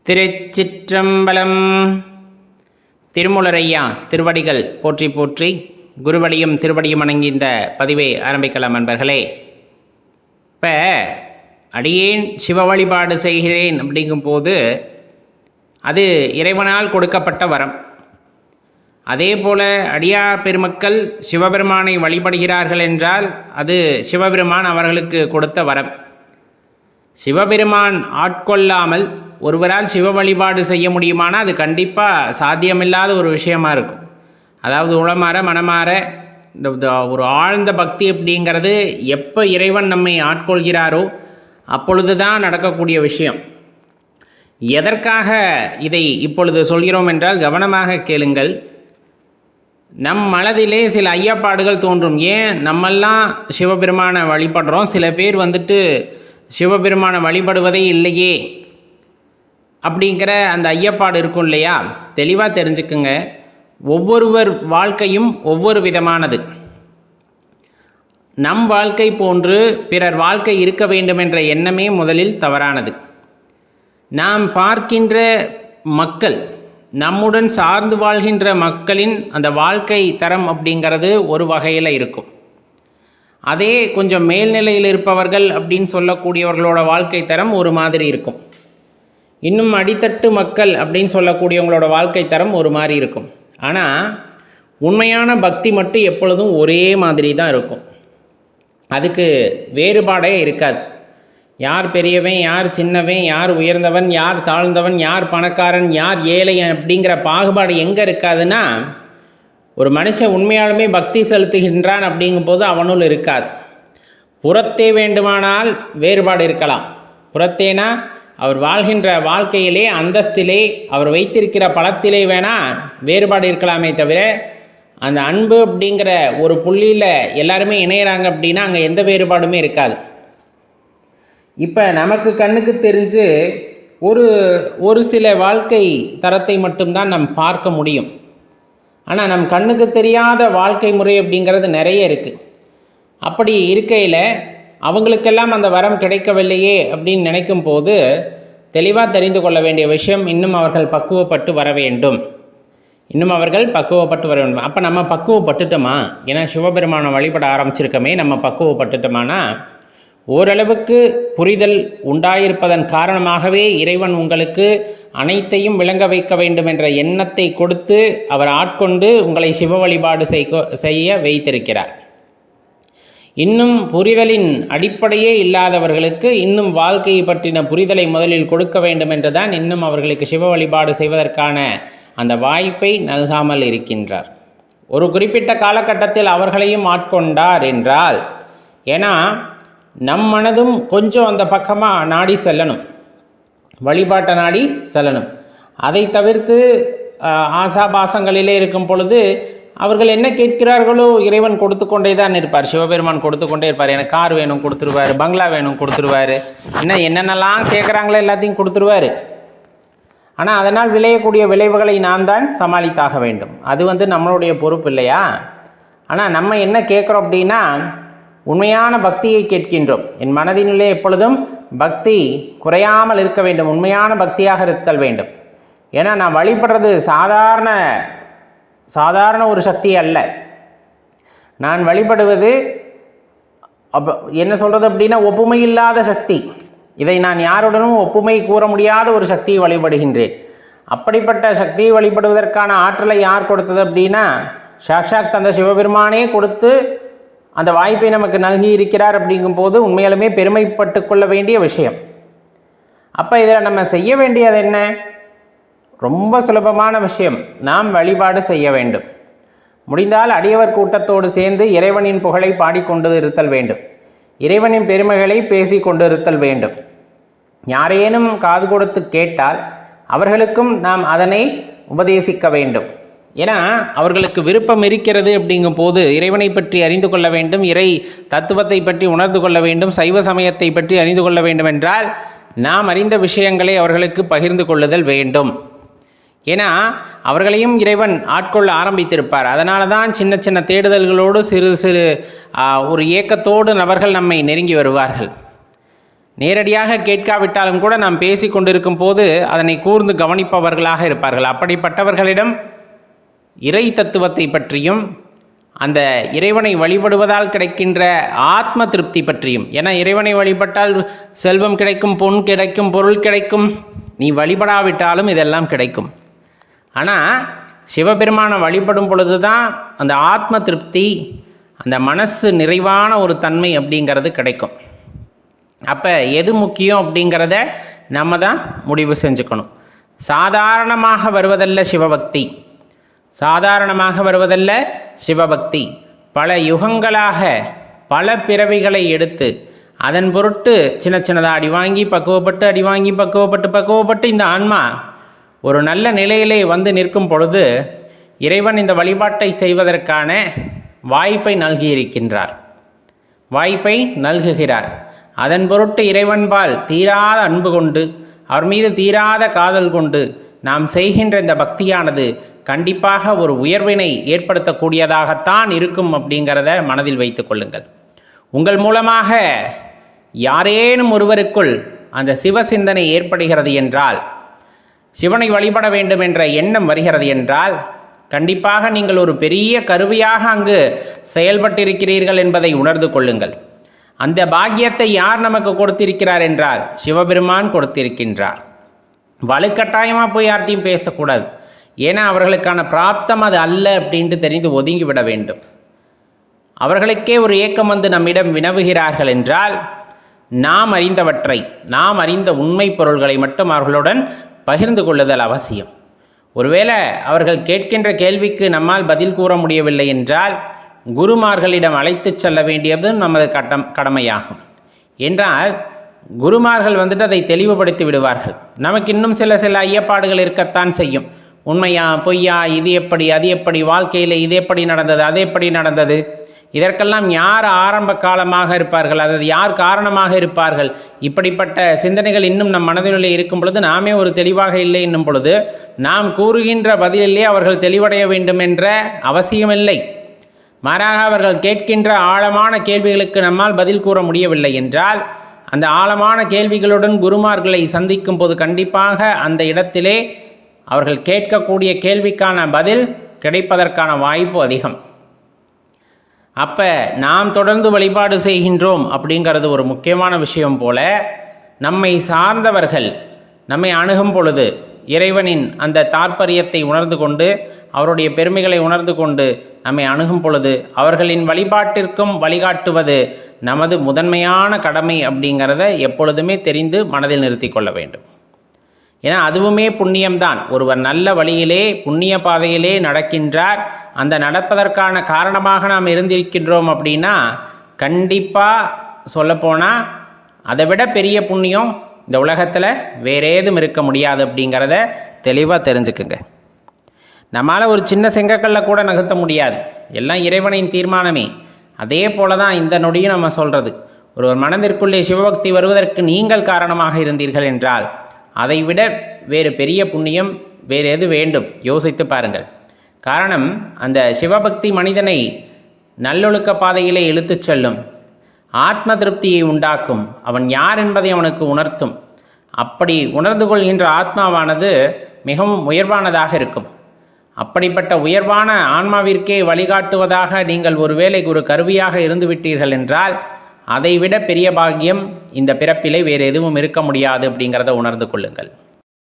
திருச்சிற்றம்பலம். திருமூலரையா திருவடிகள் போற்றி போற்றி, குருவடியும் திருவடியும் வணங்கி இந்த பதிவை ஆரம்பிக்கலாம் அன்பர்களே. இப்போ அடியேன் சிவ வழிபாடு செய்கிறேன் அப்படிங்கும்போது அது இறைவனால் கொடுக்கப்பட்ட வரம். அதே போல் அடியார் பெருமக்கள் சிவபெருமானை வழிபடுகிறார்கள் என்றால் அது சிவபெருமான் அவர்களுக்கு கொடுத்த வரம். சிவபெருமான் ஆட்கொள்ளாமல் ஒருவரால் சிவ வழிபாடு செய்ய முடியுமானால் அது கண்டிப்பாக சாத்தியமில்லாத ஒரு விஷயமா இருக்கும். அதாவது உளமாற மனமாற இந்த ஒரு ஆழ்ந்த பக்தி அப்படிங்கிறது எப்போ இறைவன் நம்மை ஆட்கொள்கிறாரோ அப்பொழுது தான் நடக்கக்கூடிய விஷயம். எதற்காக இதை இப்பொழுது சொல்கிறோம் என்றால் கவனமாக கேளுங்கள். நம் மனதிலே சில ஐயப்பாடுகள் தோன்றும். ஏன் நம்மெல்லாம் சிவபெருமானை வழிபடுறோம், சில பேர் சிவபெருமானை வழிபடுவதே இல்லையே அப்படிங்கிற அந்த ஐயப்பாடு இருக்கும் இல்லையா? தெளிவாக தெரிஞ்சுக்குங்க. ஒவ்வொருவர் வாழ்க்கையும் ஒவ்வொரு விதமானது. நம் வாழ்க்கை போன்று பிறர் வாழ்க்கை இருக்க வேண்டும் என்ற எண்ணமே முதலில் தவறானது. நாம் பார்க்கின்ற மக்கள், நம்முடன் சார்ந்து வாழ்கின்ற மக்களின் அந்த வாழ்க்கை தரம் அப்படிங்கிறது ஒரு வகையில் இருக்கும். அதே கொஞ்சம் மேல்நிலையில் இருப்பவர்கள் அப்படின்னு சொல்லக்கூடியவர்களோட வாழ்க்கை தரம் ஒரு மாதிரி இருக்கும். இன்னும் அடித்தட்டு மக்கள் அப்படின்னு சொல்லக்கூடியவங்களோட வாழ்க்கை தரம் ஒரு மாதிரி இருக்கும். ஆனால் உண்மையான பக்தி மட்டும் எப்பொழுதும் ஒரே மாதிரி தான் இருக்கும். அதுக்கு வேறுபாடே இருக்காது. யார் பெரியவன், யார் சின்னவன், யார் உயர்ந்தவன், யார் தாழ்ந்தவன், யார் பணக்காரன், யார் ஏழை அப்படிங்கிற பாகுபாடு எங்கே இருக்காதுன்னா, ஒரு மனுஷன் உண்மையாலுமே பக்தி செலுத்துகின்றான் அப்படிங்கும்போது அவனுள் இருக்காது. புறத்தே வேண்டுமானால் வேறுபாடு இருக்கலாம். புறத்தேனா அவர் வாழ்கின்ற வாழ்க்கையிலே, அந்தஸ்திலே, அவர் வைத்திருக்கிற பலத்திலே வேணால் வேறுபாடு இருக்கலாமே தவிர, அந்த அன்பு அப்படிங்கிற ஒரு புள்ளியில் எல்லாருமே இணையிறாங்க அப்படின்னா அங்கே எந்த வேறுபாடுமே இருக்காது. இப்போ நமக்கு கண்ணுக்கு தெரிஞ்சு ஒரு சில வாழ்க்கை தரத்தை மட்டும்தான் நாம் பார்க்க முடியும். ஆனால் நம் கண்ணுக்கு தெரியாத வாழ்க்கை முறை அப்படிங்கிறது நிறைய இருக்குது. அப்படி இருக்கையில் அவங்களுக்கெல்லாம் அந்த வரம் கிடைக்கவில்லையே அப்படின்னு நினைக்கும் போது தெளிவாக தெரிந்து கொள்ள வேண்டிய விஷயம், இன்னும் அவர்கள் பக்குவப்பட்டு வர வேண்டும். அப்போ நம்ம பக்குவப்பட்டுட்டோமா? ஏன்னா சிவபெருமானை வழிபட ஆரம்பிச்சிருக்கமே, நம்ம பக்குவப்பட்டுட்டோமானா ஓரளவுக்கு புரிதல் உண்டாயிருப்பதன் காரணமாகவே இறைவன் உங்களுக்கு அனைத்தையும் விளங்க வைக்க வேண்டும் என்ற எண்ணத்தை கொடுத்து அவர் ஆட்கொண்டு உங்களை சிவ வழிபாடு செய்ய வைத்திருக்கிறார். இன்னும் புரிதலின் அடிப்படையே இல்லாதவர்களுக்கு இன்னும் வாழ்க்கையை பற்றின புரிதலை முதலில் கொடுக்க வேண்டும் என்றுதான் இன்னும் அவர்களுக்கு சிவ வழிபாடு செய்வதற்கான அந்த வாய்ப்பை நல்காமல் இருக்கின்றார். ஒரு குறிப்பிட்ட காலகட்டத்தில் அவர்களையும் ஆட்கொண்டார் என்றால், ஏன்னா நம் மனதும் கொஞ்சம் அந்த பக்கமாக நாடி செல்லணும், வழிபாட்டை நாடி செல்லணும். அதை தவிர்த்து ஆசாபாசங்களிலே இருக்கும் பொழுது அவர்கள் என்ன கேட்கிறார்களோ இறைவன் கொடுத்து கொண்டே தான் இருப்பார். சிவபெருமான் கொடுத்து கொண்டே இருப்பார். எனக்கு கார் வேணும் கொடுத்துருவார், பங்களா வேணும் கொடுத்துருவார், என்னென்னலாம் கேட்குறாங்களோ எல்லாத்தையும் கொடுத்துருவார். ஆனால் அதனால் விளையக்கூடிய விளைவுகளை நாம் தான் சமாளித்தாக வேண்டும். அது நம்மளுடைய பொறுப்பு இல்லையா? ஆனால் நம்ம என்ன கேட்குறோம் அப்படின்னா, உண்மையான பக்தியை கேட்கின்றோம். என் மனதினுள்ளே எப்பொழுதும் பக்தி குறையாமல் இருக்க வேண்டும், உண்மையான பக்தியாக இருத்தல் வேண்டும். ஏன்னா நான் வழிபடுறது சாதாரண ஒரு சக்தி அல்ல. நான் வழிபடுவது என்ன சொல்கிறது அப்படின்னா ஒப்புமை இல்லாத சக்தி. இதை நான் யாருடனும் ஒப்புமை கூற முடியாத ஒரு சக்தியை வழிபடுகின்றேன். அப்படிப்பட்ட சக்தியை வழிபடுவதற்கான ஆற்றலை யார் கொடுத்தது அப்படின்னா, சாக்ஷாத் அந்த சிவபெருமானே கொடுத்து அந்த வாய்ப்பை நமக்கு நல்கி இருக்கிறார். அப்படிங்கும்போது உண்மையாலுமே பெருமைப்பட்டு கொள்ள வேண்டிய விஷயம். அப்போ இதில் நம்ம செய்ய வேண்டியது என்ன? ரொம்ப சுலபமான விஷயம். நாம் வழிபாடு செய்ய வேண்டும். முடிந்தால் அடியவர் கூட்டத்தோடு சேர்ந்து இறைவனின் புகழை பாடிக்கொண்டு இருத்தல் வேண்டும். இறைவனின் பெருமைகளை பேசி கொண்டு இருத்தல் வேண்டும். யாரேனும் காது கொடுத்து கேட்டால் அவர்களுக்கும் நாம் அதனை உபதேசிக்க வேண்டும். ஏன்னா அவர்களுக்கு விருப்பம் இருக்கிறது அப்படிங்கும் போது இறைவனை பற்றி அறிந்து கொள்ள வேண்டும், இறை தத்துவத்தை பற்றி உணர்ந்து கொள்ள வேண்டும், சைவ சமயத்தை பற்றி அறிந்து கொள்ள வேண்டும் என்றால் நாம் அறிந்த விஷயங்களை அவர்களுக்கு பகிர்ந்து கொள்ளுதல் வேண்டும். ஏன்னா அவர்களையும் இறைவன் ஆட்கொள்ள ஆரம்பித்திருப்பார். அதனால தான் சின்ன சின்ன தேடுதல்களோடு சிறு ஒரு ஏக்கத்தோடு நபர்கள் நம்மை நெருங்கி வருவார்கள். நேரடியாக கேட்காவிட்டாலும் கூட நாம் பேசி கொண்டிருக்கும் போது அதனை கூர்ந்து கவனிப்பவர்களாக இருப்பார்கள். அப்படிப்பட்டவர்களிடம் இறை தத்துவத்தை பற்றியும் அந்த இறைவனை வழிபடுவதால் கிடைக்கின்ற ஆத்ம திருப்தி பற்றியும், ஏன்னா இறைவனை வழிபட்டால் செல்வம் கிடைக்கும், பொன் கிடைக்கும், பொருள் கிடைக்கும், நீ வழிபடாவிட்டாலும் இதெல்லாம் கிடைக்கும். ஆனால் சிவபெருமானை வழிபடும் பொழுது தான் அந்த ஆத்ம திருப்தி, அந்த மனசு நிறைவான ஒரு தன்மை அப்படிங்கிறது கிடைக்கும். அப்போ எது முக்கியம் அப்படிங்கிறத நம்ம தான் முடிவு செஞ்சுக்கணும். சாதாரணமாக வருவதல்ல சிவபக்தி, சாதாரணமாக வருவதல்ல சிவபக்தி. பல யுகங்களாக பல பிறவிகளை எடுத்து அதன் பொருட்டு சின்ன சின்னதாக அடி வாங்கி பக்குவப்பட்டு, அடி வாங்கி பக்குவப்பட்டு இந்த ஆன்மா ஒரு நல்ல நிலையிலே வந்து நிற்கும் பொழுது இறைவன் இந்த வழிபாட்டை செய்வதற்கான வாய்ப்பை நல்கியிருக்கின்றார், வாய்ப்பை நல்குகிறார். அதன் பொருட்டு இறைவன்பால் தீராத அன்பு கொண்டு, அவர் மீது தீராத காதல் கொண்டு நாம் செய்கின்ற இந்த பக்தியானது கண்டிப்பாக ஒரு உயர்வினை ஏற்படுத்தக்கூடியதாகத்தான் இருக்கும் அப்படிங்கிறத மனதில் வைத்து கொள்ளுங்கள். உங்கள் மூலமாக யாரேனும் ஒருவருக்குள் அந்த சிவ சிந்தனை ஏற்படுகிறது என்றால், சிவனை வழிபட வேண்டும் என்ற எண்ணம் வருகிறது என்றால், கண்டிப்பாக நீங்கள் ஒரு பெரிய கருவியாக அங்கு செயல்பட்டிருக்கிறீர்கள் என்பதை உணர்ந்து கொள்ளுங்கள். அந்த பாக்கியத்தை யார் நமக்கு கொடுத்திருக்கிறார் என்றால் சிவபெருமான் கொடுத்திருக்கின்றார். வலுக்கட்டாயமாக போய் யார்ட்டையும் பேசக்கூடாது. ஏன்னா அவர்களுக்கான பிராப்தம் அது அல்ல அப்படின்ட்டு தெரிந்து ஒதுங்கிவிட வேண்டும். அவர்களுக்கே ஒரு ஏக்கம் வந்து நம்மிடம் வினவுகிறார்கள் என்றால் நாம் அறிந்தவற்றை, நாம் அறிந்த உண்மை பொருள்களை மட்டும் அவர்களுடன் பகிர்ந்து கொள்ளுதல் அவசியம். ஒருவேளை அவர்கள் கேட்கின்ற கேள்விக்கு நம்மால் பதில் கூற முடியவில்லை என்றால் குருமார்களிடம் அழைத்து செல்ல வேண்டியதும் நமது கடமையாகும். என்றால் குருமார்கள் வந்துட்டு அதை தெளிவுபடுத்தி விடுவார்கள். நமக்கு இன்னும் சில ஐயப்பாடுகள் இருக்கத்தான் செய்யும். உண்மையா பொய்யா, இது எப்படி அது எப்படி, வாழ்க்கையில் இது எப்படி நடந்தது அது எப்படி நடந்தது, இதற்கெல்லாம் யார் ஆரம்ப காலமாக இருப்பார்கள், அதாவது யார் காரணமாக இருப்பார்கள், இப்படிப்பட்ட சிந்தனைகள் இன்னும் நம் மனதிலே இருக்கும் பொழுது நாமே ஒரு தெளிவாக இல்லை என்னும் பொழுது நாம் கூறுகின்ற பதிலிலே அவர்கள் தெளிவடைய வேண்டும் என்ற அவசியமில்லை. மாறாக அவர்கள் கேட்கின்ற ஆழமான கேள்விகளுக்கு நம்மால் பதில் கூற முடியவில்லை என்றால் அந்த ஆழமான கேள்விகளுடன் குருமார்களை சந்திக்கும் போது கண்டிப்பாக அந்த இடத்திலே அவர்கள் கேட்கக்கூடிய கேள்விக்கான பதில் கிடைப்பதற்கான வாய்ப்பு அதிகம். அப்போ நாம் தொடர்ந்து வழிபாடு செய்கின்றோம் அப்படிங்கிறது ஒரு முக்கியமான விஷயம் போல, நம்மை சார்ந்தவர்கள் நம்மை அணுகும் பொழுது இறைவனின் அந்த தாற்பயத்தை உணர்ந்து கொண்டு, அவருடைய பெருமைகளை உணர்ந்து கொண்டு நம்மை அணுகும் பொழுது அவர்களின் வழிபாட்டிற்கும் வழிகாட்டுவது நமது முதன்மையான கடமை அப்படிங்கிறத எப்பொழுதுமே தெரிந்து மனதில் நிறுத்தி கொள்ள வேண்டும். ஏன்னா அதுவுமே புண்ணியம்தான். ஒருவர் நல்ல வழியிலே புண்ணிய பாதையிலே நடக்கின்றார், அந்த நடப்பதற்கான காரணமாக நாம் இருந்திருக்கின்றோம் அப்படின்னா கண்டிப்பாக சொல்லப்போனால் அதை விட பெரிய புண்ணியம் இந்த உலகத்தில் வேறேதும் இருக்க முடியாது அப்படிங்கிறத தெளிவாக தெரிஞ்சுக்குங்க. நம்மளால் ஒரு சின்ன செங்கக்கல்ல கூட நகர்த்த முடியாது, எல்லாம் இறைவனின் தீர்மானமே. அதே போல தான் இந்த நொடியும் நம்ம சொல்கிறது, ஒருவர் மனதிற்குள்ளே சிவபக்தி வருவதற்கு நீங்கள் காரணமாக இருந்தீர்கள் என்றால் அதை விட வேறு பெரிய புண்ணியம் வேறு எது வேண்டும் யோசித்து பாருங்கள். காரணம், அந்த சிவபக்தி மனிதனை நல்லொழுக்க பாதையிலே இழுத்துச் செல்லும், ஆத்ம திருப்தியை உண்டாக்கும், அவன் யார் என்பதை அவனுக்கு உணர்த்தும். அப்படி உணர்ந்து கொள்கின்ற ஆத்மாவானது மிகவும் உயர்வானதாக இருக்கும். அப்படிப்பட்ட உயர்வான ஆன்மாவிற்கே வழிகாட்டுவதாக நீங்கள் ஒருவேளை ஒரு கருவியாக இருந்து விட்டீர்கள் என்றால் அதைவிட பெரிய பாக்கியம் இந்த பிறப்பிலே வேறு எதுவும் இருக்க முடியாது அப்படிங்கிறத உணர்ந்து கொள்ளுங்கள்.